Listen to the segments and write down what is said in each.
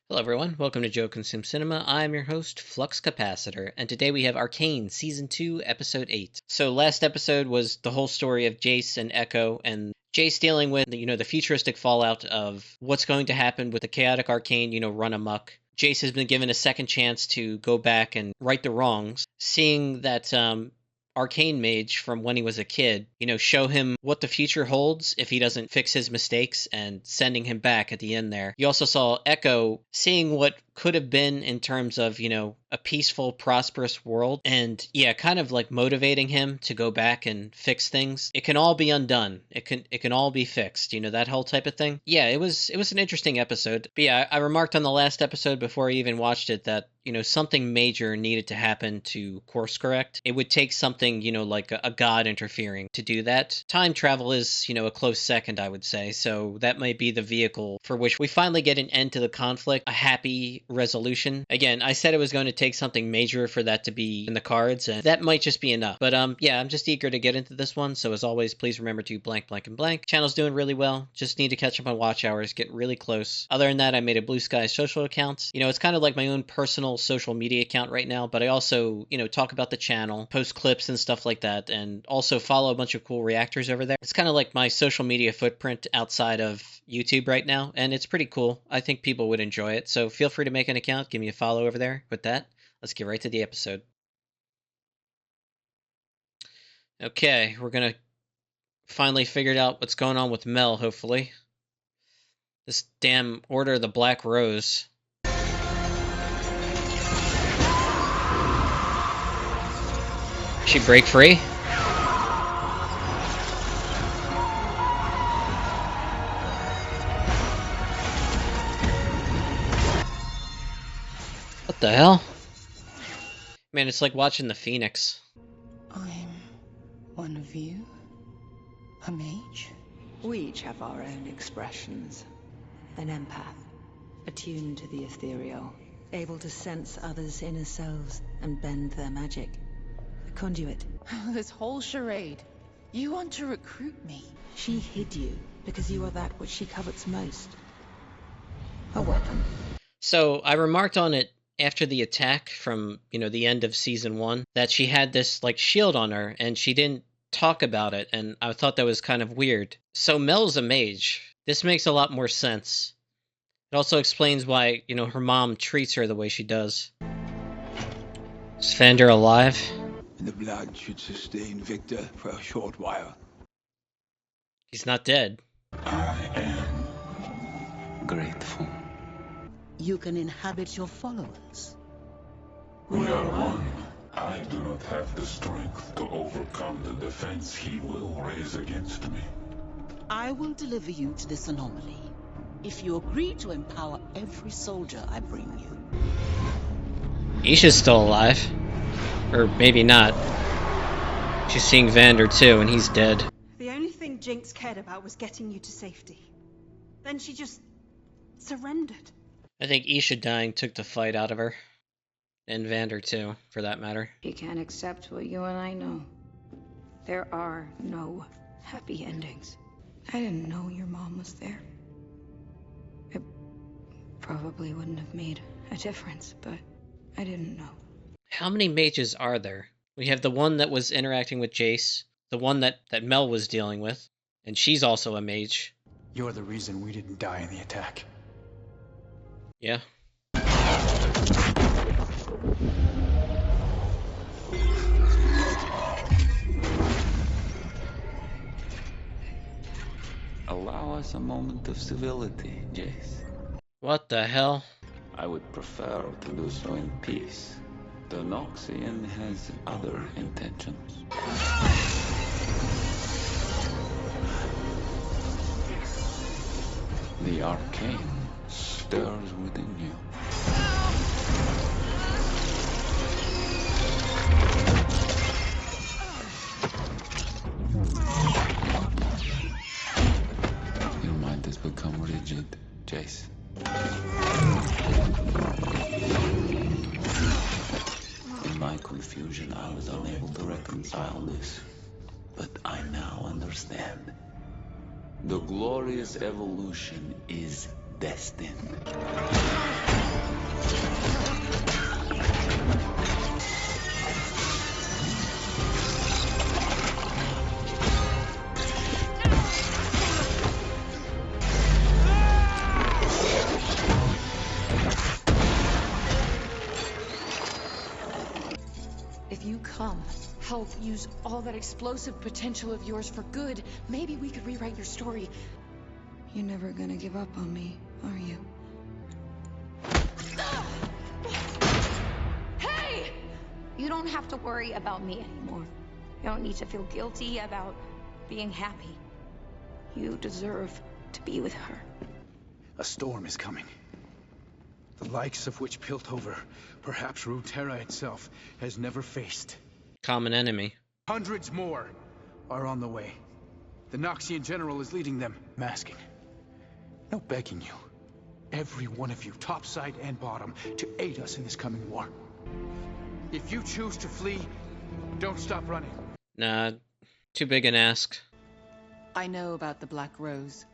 Hello everyone, welcome to Joe Consume Cinema. I'm your host, Flux Capacitor, and today we have Arcane Season 2, Episode 8. So last episode was the whole story of Jace and Echo, and Jace dealing with, the futuristic fallout of what's going to happen with the chaotic Arcane, run amok. Jace has been given a second chance to go back and right the wrongs, seeing that Arcane Mage from when he was a kid, show him what the future holds if he doesn't fix his mistakes and sending him back at the end there. You also saw Echo seeing what could have been in terms of, a peaceful, prosperous world and kind of like motivating him to go back and fix things. It can all be undone. It can all be fixed, that whole type of thing. Yeah, it was an interesting episode. But yeah, I remarked on the last episode before I even watched it that something major needed to happen to course correct. It would take something, like a god interfering to do that. Time travel is, a close second, I would say. So that might be the vehicle for which we finally get an end to the conflict, a happy resolution. Again, I said it was going to take something major for that to be in the cards, and that might just be enough. But yeah, I'm just eager to get into this one. So as always, please remember to blank, blank, and blank. Channel's doing really well. Just need to catch up on watch hours, get really close. Other than that, I made a Blue Sky social account. It's kind of like my own personal social media account right now, but I also, talk about the channel, post clips and stuff like that, and also follow a bunch of cool reactors over there. It's kind of like my social media footprint outside of YouTube right now, and it's pretty cool. I think people would enjoy it, so feel free to make an account, give me a follow over there. With that, let's get right to the episode. Okay, we're gonna finally figure out what's going on with Mel, hopefully. This damn Order of the Black Rose. She break free? What the hell? Man, it's like watching the Phoenix. I'm one of you? A mage? We each have our own expressions. An empath, attuned to the ethereal, able to sense others' inner selves and bend their magic. A conduit. This whole charade. You want to recruit me? She hid you because you are that which she covets most. A weapon. So I remarked on it after the attack from, the end of season 1, that she had this like shield on her and she didn't talk about it, and I thought that was kind of weird. So Mel's a mage. This makes a lot more sense. It also explains why, her mom treats her the way she does. Is Vander alive? The blood should sustain Victor for a short while. He's not dead. I am grateful. You can inhabit your followers. We are one. I do not have the strength to overcome the defense he will raise against me. I will deliver you to this anomaly, if you agree to empower every soldier I bring you. Isha's still alive. Or maybe not. She's seeing Vander too, and he's dead. The only thing Jinx cared about was getting you to safety. Then she just surrendered. I think Isha dying took the fight out of her. And Vander too, for that matter. You can't accept what you and I know. There are no happy endings. I didn't know your mom was there. It probably wouldn't have made a difference, but I didn't know. How many mages are there? We have the one that was interacting with Jace, the one that Mel was dealing with, and she's also a mage. You're the reason we didn't die in the attack. Yeah. Allow us a moment of civility, Jace. What the hell? I would prefer to do so in peace. The Noxian has other intentions. The Arcane stirs within you. Your mind has become rigid, Jace. In my confusion, I was unable to reconcile this. But I now understand. The glorious evolution is destined. If you come, help use all that explosive potential of yours for good, maybe we could rewrite your story. You're never gonna give up on me, are you? Hey! You don't have to worry about me anymore. You don't need to feel guilty about being happy. You deserve to be with her. A storm is coming. The likes of which Piltover, perhaps Runeterra itself, has never faced. Common enemy. Hundreds more are on the way. The Noxian general is leading them, masking. No begging you. Every one of you, topside and bottom, to aid us in this coming war. If you choose to flee, don't stop running. Nah, too big an ask. I know about the Black Rose.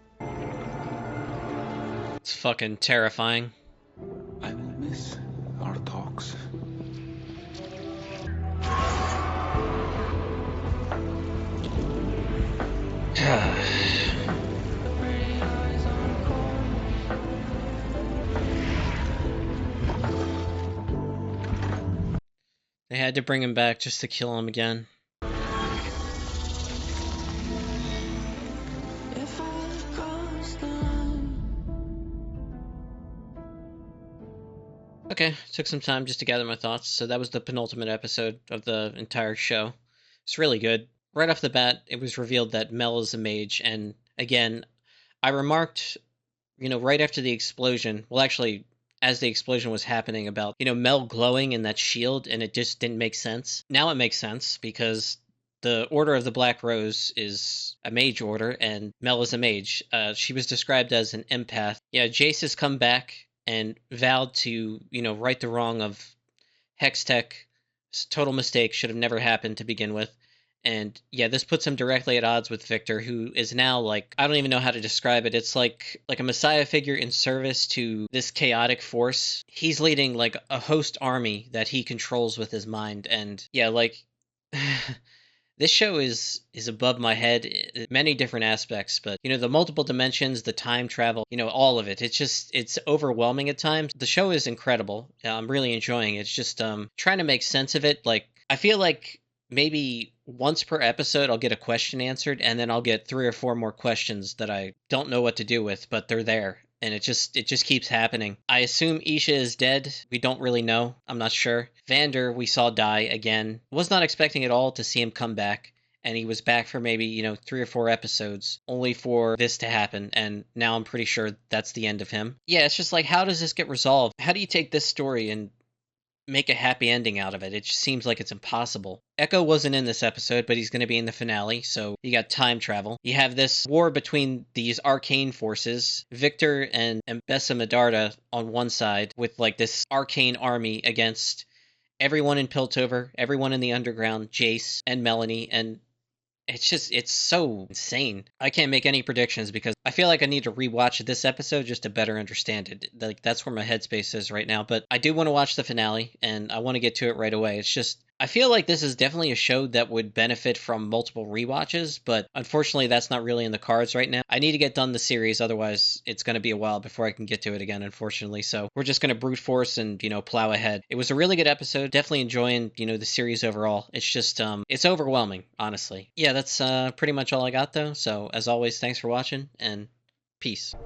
It's fucking terrifying. I will miss our talks. They had to bring him back just to kill him again. Okay, took some time just to gather my thoughts. So that was the penultimate episode of the entire show. It's really good. Right off the bat, it was revealed that Mel is a mage, and again, I remarked, right after the explosion, well, actually, as the explosion was happening, about, Mel glowing in that shield, and it just didn't make sense. Now it makes sense, because the Order of the Black Rose is a mage order, and Mel is a mage. She was described as an empath. Yeah, Jace has come back and vowed to, right the wrong of Hextech. Total mistake, should have never happened to begin with. And yeah, this puts him directly at odds with Victor, who is now like, I don't even know how to describe it. It's like a messiah figure in service to this chaotic force. He's leading like a host army that he controls with his mind. And yeah, like this show is above my head in many different aspects, but the multiple dimensions, the time travel, all of it. It's overwhelming at times. The show is incredible. I'm really enjoying it. It's just trying to make sense of it. Like, I feel like maybe once per episode I'll get a question answered, and then I'll get 3 or 4 more questions that I don't know what to do with, but they're there. And it just keeps happening. I assume Isha is dead. We don't really know. I'm not sure. Vander, we saw die again. Was not expecting at all to see him come back. And he was back for maybe, 3 or 4 episodes, only for this to happen. And now I'm pretty sure that's the end of him. Yeah, it's just like, how does this get resolved? How do you take this story and make a happy ending out of it? It just seems like it's impossible. Echo wasn't in this episode, but he's going to be in the finale, so you got time travel. You have this war between these arcane forces, Victor and Bessa Medarda on one side, with like this arcane army against everyone in Piltover, everyone in the underground, Jace and Melanie, and it's so insane. I can't make any predictions because I feel like I need to rewatch this episode just to better understand it. Like, that's where my headspace is right now. But I do want to watch the finale, and I want to get to it right away. It's just, I feel like this is definitely a show that would benefit from multiple rewatches, but unfortunately that's not really in the cards right now. I need to get done the series, otherwise it's going to be a while before I can get to it again, unfortunately. So we're just going to brute force and, plow ahead. It was a really good episode. Definitely enjoying, the series overall. It's just, it's overwhelming, honestly. Yeah, that's pretty much all I got though. So as always, thanks for watching, and peace.